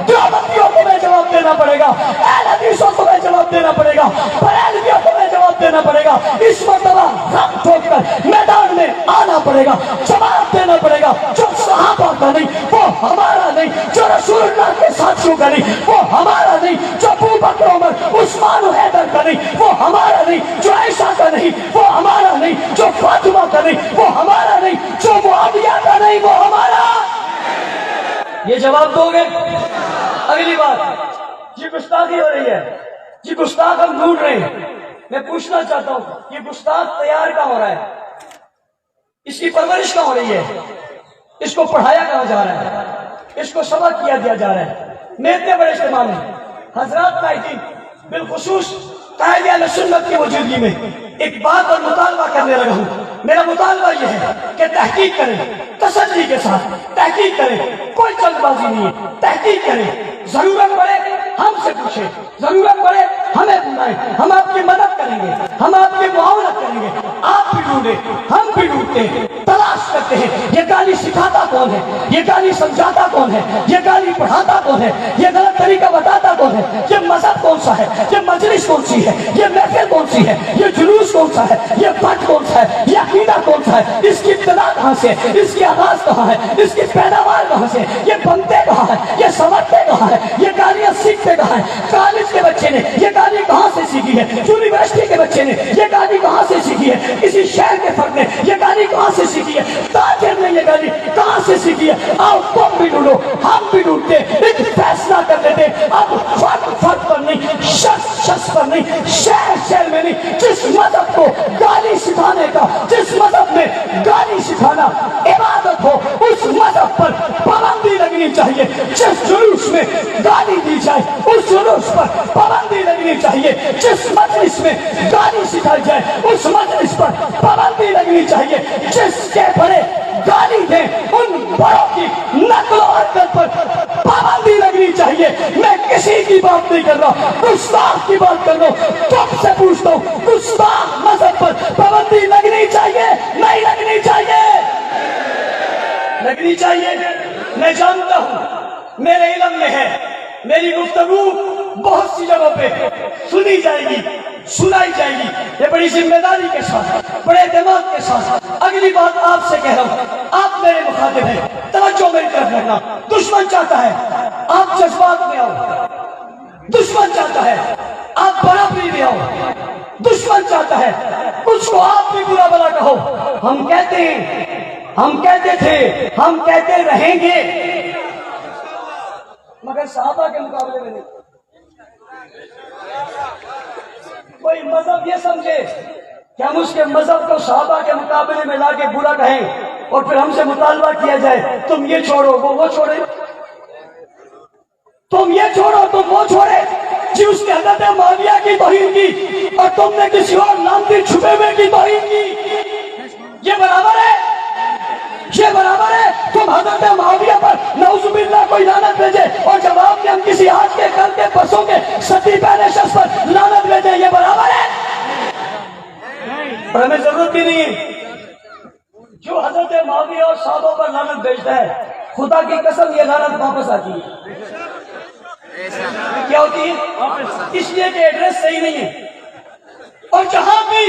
دیوبندیوں تمہیں جواب دینا پڑے گا، اہل حدیثوں تمہیں جواب دینا پڑے گا، بریلویوں تمہیں جواب دینا پڑے گا۔ اس مرتبہ رنگ ٹھوک کر میدان میں آنا پڑے گا، جواب دینا پڑے گا۔ جو صحابہ کا نہیں وہ ہمارا نہیں، جو رسول اللہ کے ساتھیوں کا نہیں وہ ہمارا نہیں، جو ابو بکر عمر عثمان و حیدر کا نہیں وہ ہمارا نہیں، جو عائشہ کا نہیں وہ ہمارا نہیں، جو فاطمہ کا نہیں وہ ہمارا نہیں، جو معاویہ کا نہیں وہ ہمارا۔ یہ جواب دو گے؟ یہ گستاخ ہم ڈھونڈ رہے ہیں. میں پوچھنا چاہتا ہوں یہ گستاخ تیار کہاں ہو رہا ہے؟ اس کی پرورش کہاں ہو رہی ہے؟ اس کو پڑھایا کہاں جا رہا ہے؟ اس کو سبق کیا دیا جا رہا ہے؟ میں اتنے بڑے اجتماع میں حضرات قائدین بالخصوص قائد اہل سنت کی موجودگی میں ایک بات اور مطالبہ کرنے لگا ہوں. میرا مطالبہ یہ ہے کہ تحقیق کریں، تسلی کے ساتھ تحقیق کریں، کوئی جلد بازی نہیں ہے، تحقیق کریں. ضرورت پڑے ہم سے پوچھیں، ضرورت پڑے ہمیں بلائیں، ہم آپ کی مدد کریں گے، ہم آپ کی معاونت کریں گے. آپ بھی ڈھونڈیں، ہم بھی ڈھونڈتے ہیں، تلاش کرتے ہیں یہ گالی سکھاتا کون ہے، یہ گالی سمجھاتا کون ہے، یہ گالی پڑھاتا کون ہے، یہ غلط طریقہ بتاتا کون ہے، یہ مذہب کون سا ہے، یہ مجلس کون سی ہے، یہ محفل کون سی ہے، یہ جلوس کون سا ہے، یہ پٹ کون سا ہے، یہ عقیدہ کون سا ہے، اس کی ابتدا کہاں سے، اس کی آغاز کہاں ہے، اس کی پیداوار کہاں سے، یہ بنتے کہاں ہے، یہ سمجھتے کہاں ہے، یہ گالیاں سیکھتے کہاں ہے. کالج کے بچے نے یہ گالی کہاں سے سیکھی ہے، یونیورسٹی کے بچے نے یہ گالی کہاں سے سیکھی ہے، کسی شہر کے فرد نے یہ گالی کہاں سے سیکھی ہے، تاجر نے یہ گالی کہاں سے سیکھی ہے. آؤ تم بھی ڈھونڈو، ہم بھی ڈھونڈتے، ایک فیصلہ کر لیتے. اب فرد پر نہیں، شخص پر نہیں، شہر میں نہیں. جس مذہب کو گالی سکھانے کا، جس مذہب میں گالی سکھانا عبادت ہو، اس مذہب پر پابندی لگنی چاہیے. جس جلوس میں گالی دی جائے اس جلوس پر پابندی لگنی چاہیے. جس مجلس میں گالی سکھائی جائے اس مجلس پر پابندی لگنی چاہیے. جس کے بڑے گالی دیں ان بڑوں کی نقل و حرکت پر پابندی لگنی چاہیے. میں کسی کی بات نہیں کر رہا، گستاخ کی بات کر رہا ہوں. تم سے پوچھتا ہوں گستاخ مذہب پر پابندی لگنی چاہیے نہیں لگنی چاہیے؟ لگنی چاہیے. میں جانتا ہوں میرے علم میں ہے میری گفتگو بہت سی جگہوں پہ سنی جائے گی، سنائی جائے گی. یہ بڑی ذمہ داری کے ساتھ، بڑے دماغ کے ساتھ اگلی بات آپ سے کہہ رہا ہوں. آپ میرے مخاطب ہیں، توجہ میری طرف رکھنا. دشمن چاہتا ہے آپ جذبات میں آؤ، دشمن چاہتا ہے آپ برابری میں آؤ، دشمن چاہتا ہے کچھ کو آپ بھی برا بلا کہو. ہم کہتے ہیں، ہم کہتے تھے، ہم کہتے رہیں گے، مگر صحابہ کے مقابلے میں نہیں. کوئی مذہب یہ سمجھے کہ ہم اس کے مذہب کو صحابہ کے مقابلے میں لا کے برا کہیں اور پھر ہم سے مطالبہ کیا جائے تم یہ چھوڑو وہ چھوڑے، تم یہ چھوڑو تم وہ چھوڑے. جی اس نے حضرت معاویہ کی توہین کی اور تم نے کسی اور لانتی چھپے ہوئے کی توہین کی. یہ برابر ہے؟ یہ برابر ہے؟ تم حضرت معاویہ پر نعوذ باللہ کوئی لعنت بھیجے اور جواب میں ہم کسی آج کے کل کے پرسوں کے صدی پہلے شخص پر لعنت بھیجے، یہ برابر ہے؟ اور ہمیں ضرورت بھی نہیں ہے. جو حضرت معاویہ اور صحابوں پر لعنت بھیجتا ہے خدا کی قسم یہ لعنت واپس آتی ہے. کیا ہوتی ہے؟ اس لیے کہ ایڈریس صحیح نہیں ہے. اور جہاں بھی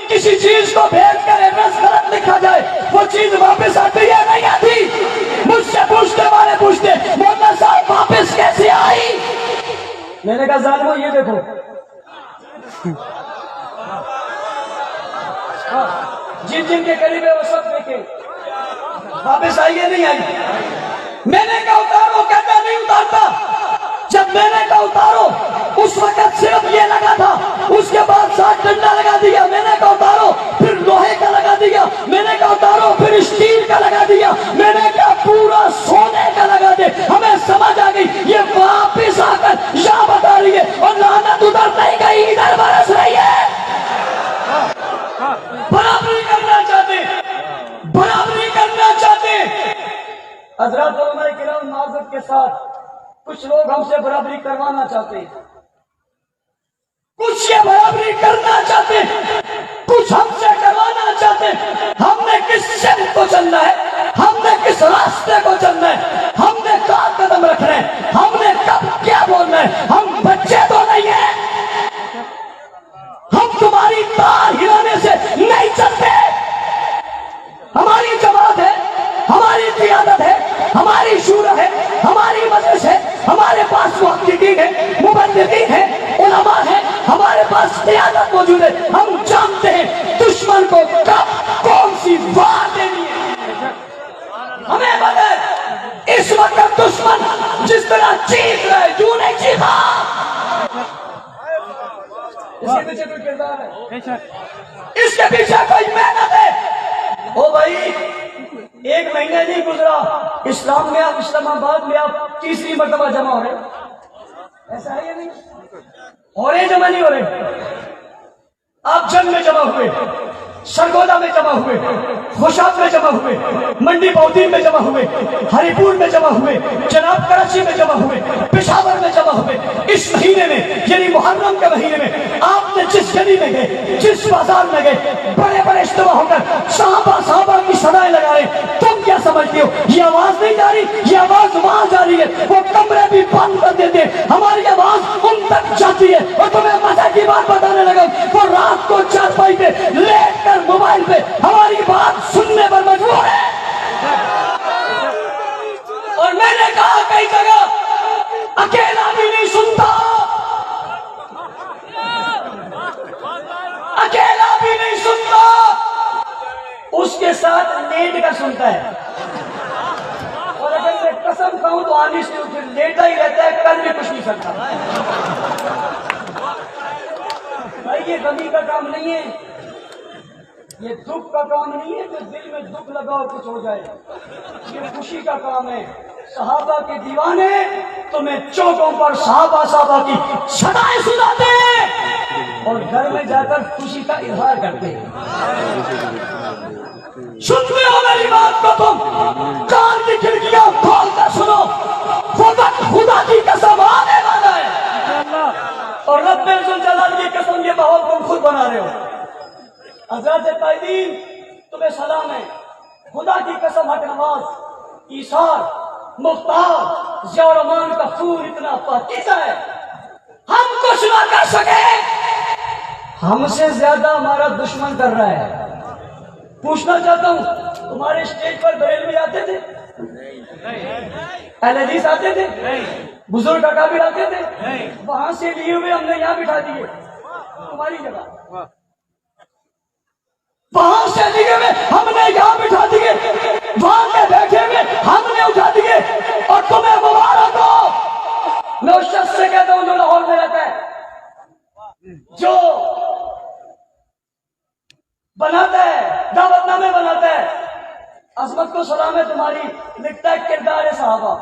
کسی چیز کو بھیج کر ایڈریس غلط لکھا جائے وہ چیز واپس آتی ہے نہیں آتی؟ مجھ سے پوچھتے والے پوچھتے مولانا صاحب واپس کیسے آئی؟ میں نے کہا ظالمو یہ دیکھو، جن جن کے قریب ہے وہ سب دیکھیں واپس آئی ہے نہیں آئی. میں نے کہا اتارو، کہتا نہیں اتارتا. جب میں نے کہا اتارو اس وقت صرف یہ لگا تھا، اس کے بعد ساتھ ڈنڈا لگا دیا. میں نے کہا اتارو، پھر لوہے کا لگا دیا. میں نے کہا اتارو، پھر اسٹیل کا لگا دیا. میں نے کہا پورا سونے کا لگا دے. ہمیں سمجھ آ گئی یہ واپس آ کر یہاں بتا رہی ہے اور لعنت ادھر نہیں گئی ادھر برس رہی ہے. برابری کرنا چاہتے، برابری کرنا چاہتے. حضرات علماء کرام معذرت کے ساتھ کچھ لوگ ہم سے برابری کروانا چاہتے ہیں، کچھ یہ برابری کرنا چاہتے ہیں، کچھ ہم سے کروانا چاہتے ہیں. ہم نے کس سمت کو چلنا ہے، ہم نے کس راستے کو چلنا ہے، ہم نے کہاں قدم رکھنا ہے، ہم نے کب کیا بولنا ہے. ہم بچے تو نہیں ہیں، ہم تمہاری تار ہلانے سے نہیں چلتے. ہماری جماعت ہے، ہماری قیادت ہے، ہماری شورا ہے، ہماری مجلس ہے، ہمارے پاس محققین ہیں، مبلغین ہیں، علماء ہیں، ہمارے پاس قیادت موجود ہے. ہم جانتے ہیں دشمن کو کب کون سی وار دینی ہے. ہمیں پتہ ہے اس وقت دشمن جس طرح چیخ رہا ہے کیوں نہیں چیخا. اس کے پیچھے کوئی کردار ہے، اس کے پیچھے کوئی محنت ہے۔ او بھائی، ایک مہینہ نہیں گزرا اسلام میں آپ اسلام آباد میں آپ تیسری مرتبہ جمع ہو رہے، ایسا ہے یا نہیں؟ ہو رہے جمع نہیں ہو رہے؟ آپ جنگ میں جمع ہوئے، سرگودا میں جمع ہوئے، خوشاب میں جمع ہوئے، منڈی بودین میں جمع ہوئے، ہری پور میں جمع ہوئے، جناب کراچی میں جمع ہوئے، پشاور میں جمع ہوئے۔ اس مہینے میں یعنی محرم کے مہینے میں آپ نے جس گلی میں گئے، جس بازار میں گئے، بڑے بڑے اجتماع ہو کر صحابہ کی صدائیں لگا رہے، تم کیا سمجھتے ہو یہ آواز نہیں جا رہی؟ یہ آواز وہاں جا رہی ہے، وہ کمرے بھی بند کر دیتے، ہماری آواز ان تک جاتی ہے۔ اور تمہیں مزے کی بات بتانے لگا، وہ رات کو چارپائی پہ لیٹ کر موبائل پہ ہماری بات سننے پر مجبور ہے۔ اور میں نے کہا کئی جگہ اکیلا بھی نہیں سنتا، اکیلا بھی نہیں سنتا، اس کے ساتھ لیٹ کر سنتا ہے۔ اور اگر میں قسم کہوں تو آنی سے پھر لیٹا ہی رہتا ہے، کل بھی کچھ نہیں سکتا۔ بھائی یہ غمی کا کام نہیں ہے، یہ دکھ کا کام نہیں ہے کہ دل میں دکھ لگا اور کچھ ہو جائے، یہ خوشی کا کام ہے۔ صحابہ کے دیوانے تمہیں چوکوں پر صحابہ کی صدائیں سناتے ہیں اور گھر میں جا کر خوشی کا اظہار کرتے ہیں۔ سنتے ہو میری بات کو؟ تم کان کی کھڑکیاں کھول کر سنو، وہ وقت خدا کی قسم آنے والا ہے، اور رب ذوالجلال کی قسم یہ ماحول تم خود بنا رہے ہو۔ حضرات قائدین تمہیں سلام ہے، خدا کی قسم حق نواز، ایثار، مختار، ضیاء الرحمان کا خون اتنا پاکیزہ ہے، ہم کچھ نہ کر سکے، ہم سے زیادہ ہمارا دشمن کر رہا ہے۔ پوچھنا چاہتا ہوں، تمہارے اسٹیج پر بریلوی آتے تھے؟ اہل حدیث آتے تھے؟ بزرگ اکابر آتے تھے؟ وہاں سے لیے ہوئے ہم نے یہاں بٹھا دیے تمہاری جگہ، وہاں سے لیے ہوئے ہم نے یہاں بٹھا دیے، وہاں کے بیٹھے ہوئے ہم نے اٹھا دیے، اور تمہیں مبارک ہو۔ میں اس شخص سے کہتا ہوں جو لاہور میں رہتا ہے، جو بناتا ہے دعوت نامے بناتا ہے، عظمت کو سلام ہے تمہاری، لکھتا ہے کردار صحابہ۔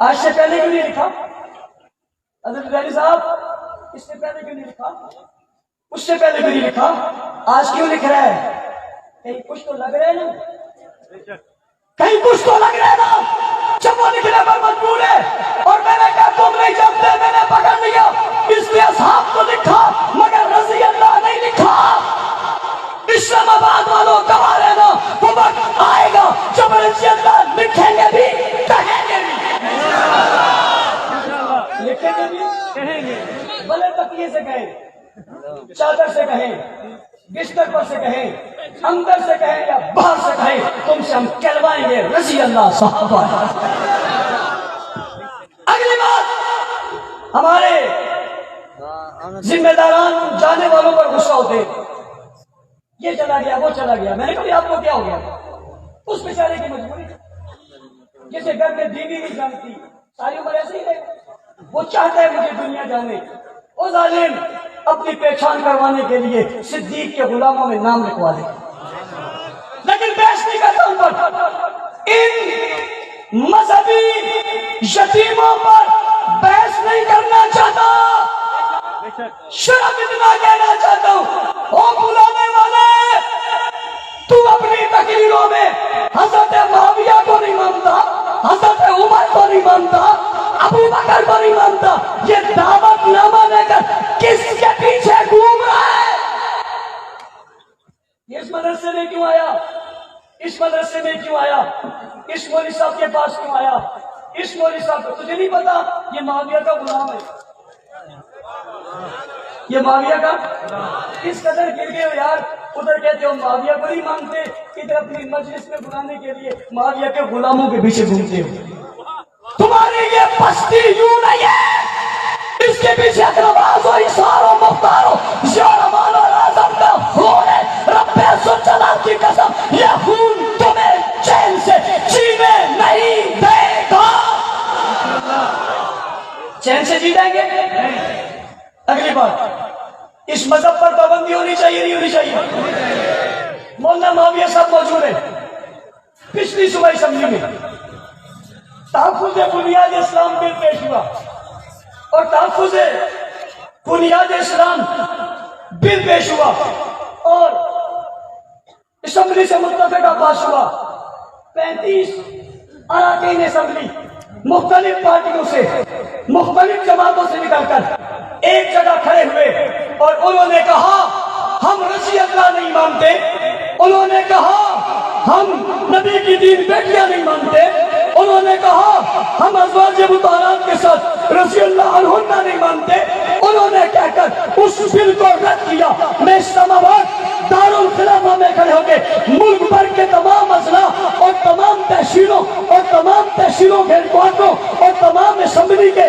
آج سے پہلے کیوں نہیں لکھا حضرت علی صاحب؟ اس سے پہلے کیوں نہیں لکھا؟ اس سے پہلے کیوں نہیں لکھا؟ آج کیوں لکھ رہا ہے؟ کہیں کچھ تو لگ رہا ہے نا، کہیں کچھ تو لگ رہا ہے نا، جب وہ لکھنے پر مجبور ہے۔ اور میں نے کہا تم نہیں جانتے، میں نے پکڑ لیا، اس لیے صاحب تو لکھا مگر رضی اللہ نہیں لکھا۔ اسلام آباد والوں گواہ رہنا، وہ وقت آئے گا جب رضی اللہ لکھیں گے بھی کہیں گے بھی، لکھیں گے بھی کہیں گے، بھلے تکیے سے کہیں، چادر سے کہیں، بستر پر سے کہیں، اندر سے کہیں یا باہر سے کہیں، تم سے ہم کہلوائیں گے رضی اللہ صحابہ۔ اگلی بات، ہمارے ذمہ داران جانے والوں پر غصہ ہوتے، یہ چلا گیا وہ چلا گیا۔ میں نے کہا آپ کو کیا ہو گیا؟ اس بیچارے کی مجبوری، جسے گھر میں بیوی نہیں جانتی، ساری عمر ایسے ہی رہے، وہ چاہتا ہے مجھے دنیا جانے، وہ ظالم اپنی پہچان کروانے کے لیے صدیق کے غلاموں میں نام لکھوا دے، لیکن بحث نہیں کرتا ان پر، ان مذہبی یتیموں پر بحث نہیں کرنا چاہتا، صرف اتنا کہنا چاہتا ہوں، او بلانے والے، تو اپنی تقریروں میں حضرت معاویہ کو نہیں مانتا، حضرت عمر کو نہیں مانتا، ابو بکر کو نہیں مانتا، یہ دعوت نامہ لے کر کس کے پیچھے گھوم رہا ہے؟ یہ اس مدرسے میں کیوں آیا؟ اس مدرسے میں کیوں آیا؟ اس مولوی صاحب کے پاس کیوں آیا؟ اس مولوی صاحب کو تجھے نہیں پتا یہ معاویہ کا غلام ہے، یہ معاویہ کا اس قدر گر گئے ہو یار، ادھر کہتے ہو معاویہ کو نہیں مانتے، ادھر اپنی مجلس میں بلانے کے لیے معاویہ کے غلاموں کے پیچھے گھومتے ہو۔ تمہاری یہ پستی یوں نہیں ہے، اس کے پیچھے اقرباز و ایثار و مختار و ضیاء الرحمان اور اعظم کا خون ہے۔ رب ذوالجلال کی قسم یہ خون تمہیں چین سے جینے نہیں دے گا۔ چین سے جی جائیں گے؟ بات، اس مذہب پر پابندی ہونی چاہیے نہیں ہونی چاہیے؟ مولانا معاویہ صاحب موجود ہیں پچھلی صوبائی اسمبلی میں، تحفظ بنیاد اسلام بل پیش ہوا اور تحفظ بنیاد اسلام بل پیش ہوا اور اسمبلی سے متفقہ پاس ہوا۔ 35 اراکین اسمبلی مختلف پارٹیوں سے، مختلف جماعتوں سے نکل کر ایک جگہ کھڑے ہوئے اور انہوں نے کہا ہم رضی اللہ نہیں مانتے، انہوں نے کہا ہم نبی کی دین بیٹیاں نہیں مانتے، انہوں نے کہا ہم ازواج مطہرات کے ساتھ رضی اللہ عنہن نہیں مانتے، انہوں نے کہہ کر اس بل کو رد کیا۔ میں اسلام آباد دارالخلافہ میں کھڑے ہو کے ملک بھر کے تمام اضلاع اور تمام تحصیلوں کے ہیڈکوارٹروں اور تمام اسمبلی کے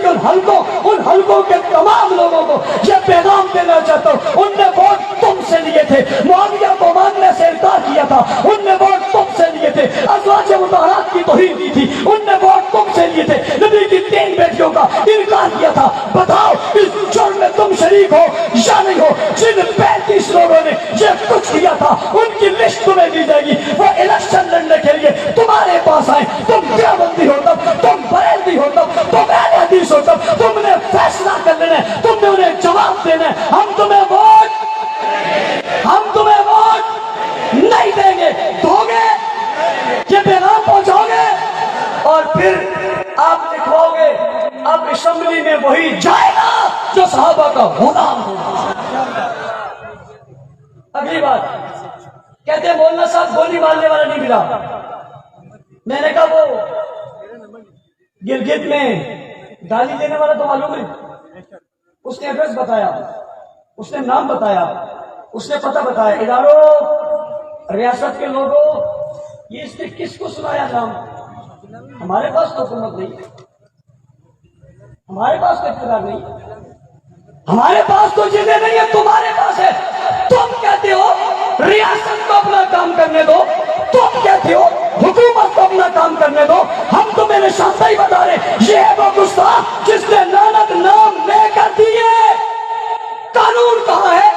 ان حلقوں کے تمام لوگوں کو یہ پیغام دینا چاہتا ہوں، ان نے ووٹ تم سے لیے تھے، معاویہ کو ماننے سے انکار کیا تھا، ان نے ووٹ تم سے لیے تھے، ازواج مطہرات کی توہین کی تھی، ان نے ووٹ تم سے لیے تھے، نبی کی 3 بیٹیوں کا انکار کیا تھا۔ بتاؤ اس جرم میں تم شریک ہو یا نہیں ہو؟ جن 35 لوگوں نے یہ کچھ کیا تھا ان کی لسٹ تمہیں دی جائے گی، وہ الیکشن لڑنے کے لیے تمہارے پاس آئے، تم دیوبندی ہو تب، تم بریلوی ہو تب، تم اہل حدیث ہو تب، تم نے فیصلہ کر لینا ہے، تم نے انہیں جواب دینا ہے۔ ہم تمہیں ووٹ نہیں دیں گے، دو گے یہ پیغام پہنچاؤ گے اور پھر آپ لکھواؤ گے اب اسمبلی میں وہی جائے گا جو صحابہ کا غلام ہوگا۔ اگلی بات کہتے ہیں مولانا صاحب گولی مارنے والا نہیں ملا۔ میں نے کہا وہ گلگت میں گالی دینے والا تو معلوم ہے، اس نے ایڈریس بتایا، اس نے نام بتایا، اس نے پتہ بتایا، اداروں ریاست کے لوگوں یہ اس نے کس کو سنایا نام؟ ہمارے پاس تو حکومت نہیں، ہمارے پاس تو اقتدار نہیں، ہمارے پاس تو جنہیں نہیں ہے، تمہارے پاس ہے۔ تم کہتے ہو ریاست کو اپنا کام کرنے دو، تم کہتے ہو حکومت کو اپنا کام کرنے دو، ہم تمہیں نشاندہی بتا رہے یہ ہے وہ گستاخ جس نے لعنت نام لے کر دیے۔ قانون کہاں ہے؟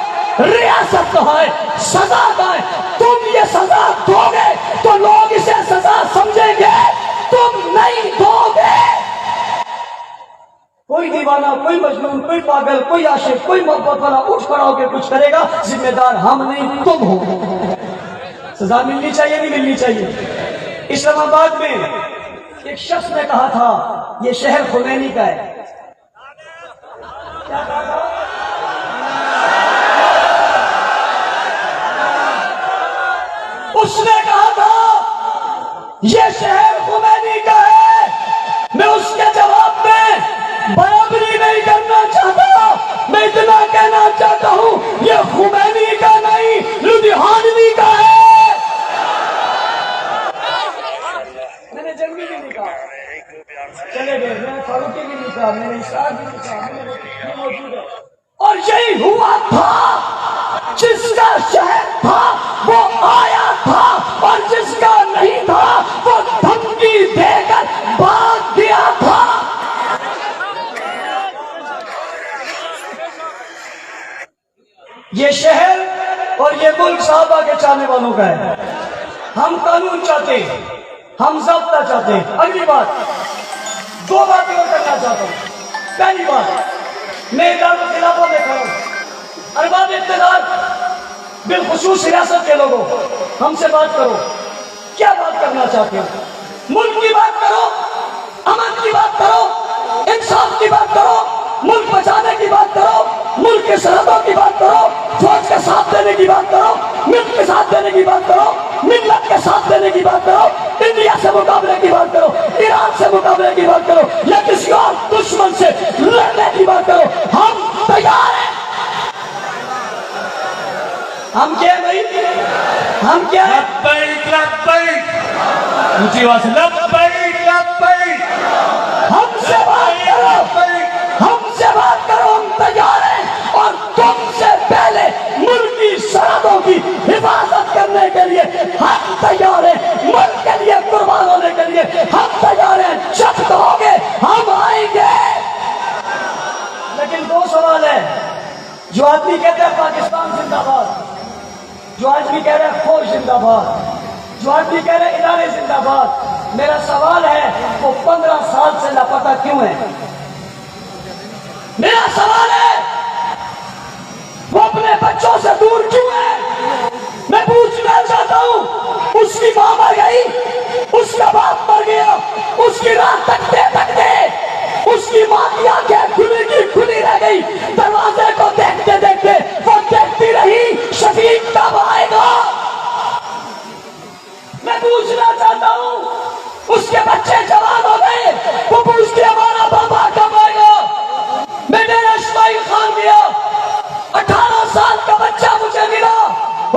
ریاست کہاں ہے؟ سزا کہاں ہے؟ تم یہ سزا دو گے تو لوگ اسے سزا سمجھیں گے، تم نہیں دو گے۔ کوئی دیوانہ، کوئی مجنون، کوئی پاگل، کوئی عاشق، کوئی محبت والا اٹھ کھڑا ہو کے کچھ کرے گا، ذمہ دار ہم نہیں تم ہو۔ سزا ملنی چاہیے نہیں ملنی چاہیے؟ اسلام آباد میں ایک شخص نے کہا تھا یہ شہر خمینی کا ہے، کیا کہا تھا؟ اس نے کہا تھا یہ شہر خمینی کا ہے۔ میں اس کے جواب میں برابری نہیں کرنا چاہتا، میں اتنا کہنا چاہتا ہوں یہ خمینی کا نہیں لدھیانوی کا ہے۔ میں نے جنگی بھی نہیں کہا، چلے گئے، میں نے فاروقی بھی نہیں کہا، میں نے اسرار بھی نہیں کہا، یہ موجود ہے۔ اور یہی ہوا تھا، جس کا شہر تھا وہ آیا تھا اور جس کا نہیں تھا وہ دھمکی دے کر بھاگ گیا تھا۔ یہ شہر اور یہ ملک صحابہ کے چاہنے والوں کا ہے۔ ہم قانون چاہتے ہیں، ہم ضابطہ چاہتے ہیں۔ اگلی بات 2 باتیں اور کرنا چاہتا ہوں۔ پہلی بات، میں دارالخلافہ میں کھڑا ہوں، ارباب اقتدار بالخصوص ریاست کے لوگوں ہم سے بات کرو، کیا بات کرنا چاہتے ہو؟ ملک کی بات کرو، امن کی بات کرو، انصاف کی بات کرو، ملک بچانے کی بات کرو، ملک کے سرحدوں کی بات کرو، فوج کا ساتھ دینے کی بات کرو، ملک کے ساتھ دینے کی بات کرو، ملت کے ساتھ دینے کی بات کرو، انڈیا سے مقابلے کی بات کرو، ایران سے مقابلے کی بات کرو، یا کسی اور دشمن سے لڑنے کی بات کرو، ہم تیار ہیں۔ ہم کیا بھائی؟ ہم کیا ہیں؟
لبیک لبیک، اونچی آواز سے لبیک لبیک،
ہم سے بات کرو، ہم سے بات کرو، ہم تیار ہیں۔ اور تم سے پہلے ملک کی سرحدوں کی حفاظت کرنے کے لیے ہم تیار ہیں، ملک کے لیے قربان ہونے کے لیے ہم تیار ہیں۔ جب کہو گے ہم آئیں گے، لیکن دو سوال ہے. جو آدمی کہتا ہے پاکستان زندہ باد, جو آدمی کہہ رہا ہے فوج زندہ باد, جو آدمی کہہ رہے ادارے زندہ باد, میرا سوال ہے وہ 15 سال سے لاپتہ کیوں ہے؟ میرا سوال ہے وہ اپنے بچوں سے دور کیوں ہے؟ میں پوچھنا چاہتا ہوں, اس کی ماں مر گئی, اس کا باپ مر گیا, اس کی رات تکتے تکتے اس کی ماں کی آنکھیں کھلی رہ گئی, دروازے کو دیکھتے دیکھتے وہ دیکھتی رہی شفیق کب آئے گا. میں پوچھنا چاہتا ہوں, اس کے بچے جوان ہو گئے, وہ پوچھتے ہمارا بابا کب آئے گا. بیٹے نے اسماعیل خان دیا, 18 سال کا بچہ مجھے ملا,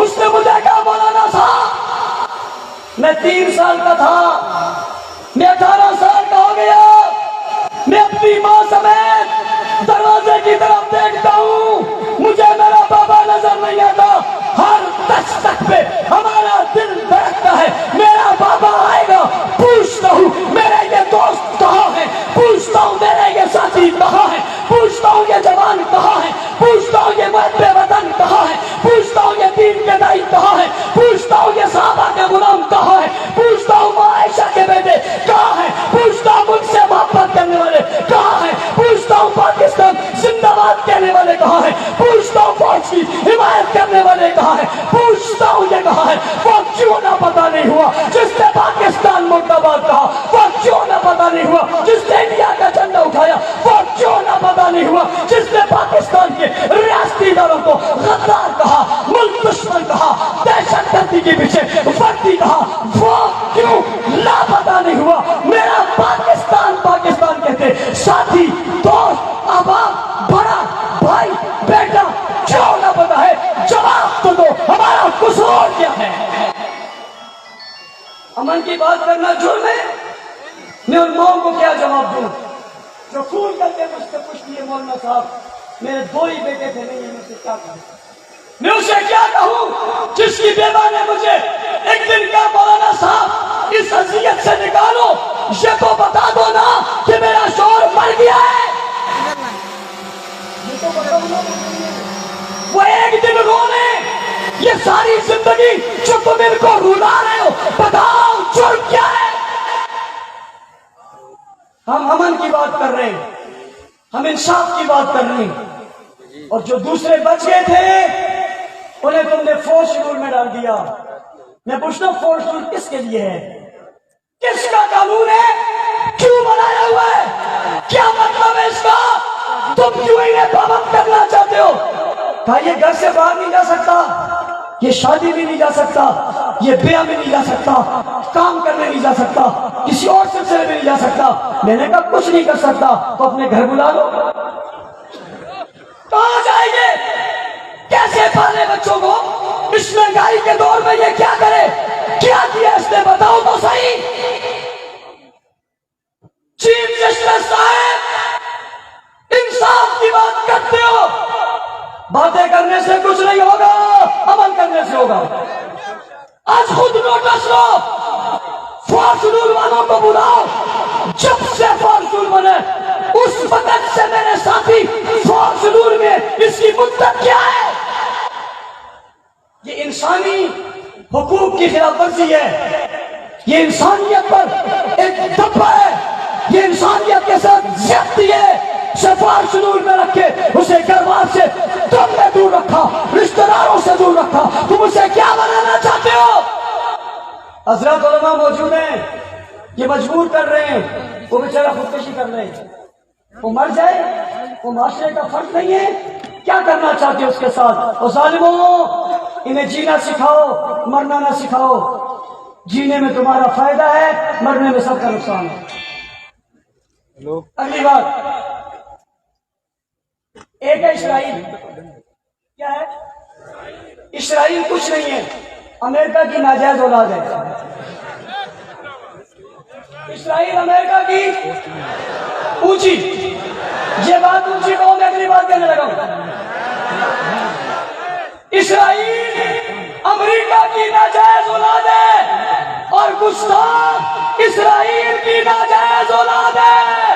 اس نے مجھے کہا مولانا صاحب میں 3 سال کا تھا, میں 18 سال کا ہو گیا, میں اپنی ماں سمیت دروازے کی طرف دیکھتا ہوں, مجھے میرا بابا نظر نہیں آتا, ہر دستک پہ ہمارا دل دھڑکتا ہے میرا بابا آئے گا. پوچھتا ہوں میرے یہ دوست کہاں ہے, پوچھتا ہوں میرے یہ ساتھی کہاں ہے, پوچھتا ہوں یہ جوان کہاں ہے, پوچھتا ہوں یہ محب وطن کہاں ہے, پوچھتا ہوں یہ دین کے دائی کہاں ہے, پوچھتا ہوں یہ صحابہ کے غلام کہاں ہے, پوچھتا ہوں ماں عائشہ کے بیٹے کہاں ہے, پوچھتا ہوں مجھ سے محبت کرنے والے کہاں ہیں, پوچھتا ہوں پاکستان زندہ باد کہنے والے کہاں ہیں, پوچھتا ہوں فوج کی حمایت کرنے والے کہاں ہیں, پوچھتا ہوں یہ کہاں ہے. وہ کیوں نہ پتا نہیں ہوا جس نے پاکستان مرد آباد کہا, وہ کیوں نہ پتا نہیں ہوا جس نے انڈیا کا جھنڈا اٹھایا, وہ کیوں نہ پتا نہیں ہوا جس نے پاکستان کے ریاستی اداروں کو غدار کہا, ملک دشمن کہا, دہشت گردی کے پیچھے وردی کہا, وہ کیوں لاپتا نہیں ہوا. میرا پاکستان پاکستان کہتے ساتھی دوست احباب بڑا بھائی بیٹا کیوں نہ پتا ہے؟ جواب تو دو, ہمارا قصور کیا ہے؟ امن کی بات کرنا جرم ہے. میں ان ماؤں کو کیا جواب دوں جو خون کر کے مجھ سے پوچھتی ہے مولانا صاحب میرے 2 ہی بیٹے تھے, نہیں میں اسے کیا کہوں, میں اسے کیا کہوں جس کی بیوہ نے مجھے ایک دن کہا مولانا صاحب اس اذیت سے نکالو, یہ تو بتا دو نا کہ میرا شوہر مر گیا ہے. یہ تو بتا دو نا. وہ ایک دن رونے, یہ ساری زندگی جو تم ان کو رولا رہے ہو, بتاؤ جرم کیا ہے؟ ہم امن کی بات کر رہے ہیں, ہم انصاف کی بات کر رہے ہیں, اور جو دوسرے بچ گئے تھے انہیں تم نے فورس شیڈول میں ڈال دیا. میں پوچھتا ہوں فورس شیڈول کس کے لیے ہے, کس کا قانون ہے, کیوں بنایا ہوا ہے, کیا مطلب ہے اس کا, تم کیوں انہیں پابند کرنا چاہتے ہو؟ کہا یہ گھر سے باہر نہیں جا سکتا, یہ شادی بھی نہیں جا سکتا, یہ بیاہ میں نہیں جا سکتا, کام کرنے نہیں جا سکتا, کسی اور سلسلے میں نہیں جا سکتا. میں نے کہا کچھ نہیں کر سکتا تو اپنے گھر بلا لو. کہاں جائیں گے, کیسے پالے بچوں کو اس مہنگائی کے دور میں؟ یہ کیا کرے, کیا کیا اس نے بتاؤ تو صحیح. چیف جسٹس صاحب انصاف کی بات کرتے ہو, باتیں کرنے سے کچھ نہیں ہوگا, عمل کرنے سے ہوگا. آج خود نوٹس لو, فارچونر والوں کو بلاؤ, جب سے فارچونر بنے اس وقت سے میرے ساتھی فارچونر میں اس کی مدت کیا ہے؟ یہ انسانی حقوق کی خلاف ورزی ہے, یہ انسانیت پر ایک دھبا ہے, یہ انسانیت کے ساتھ زیادتی ہے. فارچونر میں رکھ کے اسے گھر بار سے تم نے دور رکھا, رشتہ داروں سے دور رکھا, تم اسے کیا بنانا چاہتے ہو؟ حضرات علماء موجود ہیں, یہ مجبور کر رہے ہیں, وہ بیچارہ خودکشی کر رہے ہیں, وہ مر جائے, وہ معاشرے کا فرد نہیں ہے, کیا کرنا چاہتے ہو اس کے ساتھ؟ وہ ظالموں, انہیں جینا سکھاؤ, مرنا نہ سکھاؤ. جینے میں تمہارا فائدہ ہے, مرنے میں سب کا نقصان ہے. اگلی بات, ایک ہے اسرائیل. کیا ہے اسرائیل؟ کچھ نہیں ہے, امریکہ کی ناجائز اولاد ہے. اسرائیل امریکہ کی اونچی, یہ بات اونچی کہو, میں اگلی بات کہنے لگا ہوں. اسرائیل امریکہ کی ناجائز اولاد ہے اور گستاخ اسرائیل کی ناجائز اولاد ہے.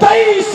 23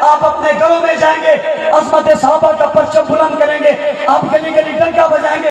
آپ اپنے گھروں میں جائیں گے، عظمت صحابہ کا پرچم بلند کریں گے، آپ گلی گلی ڈنکا بجائیں گے.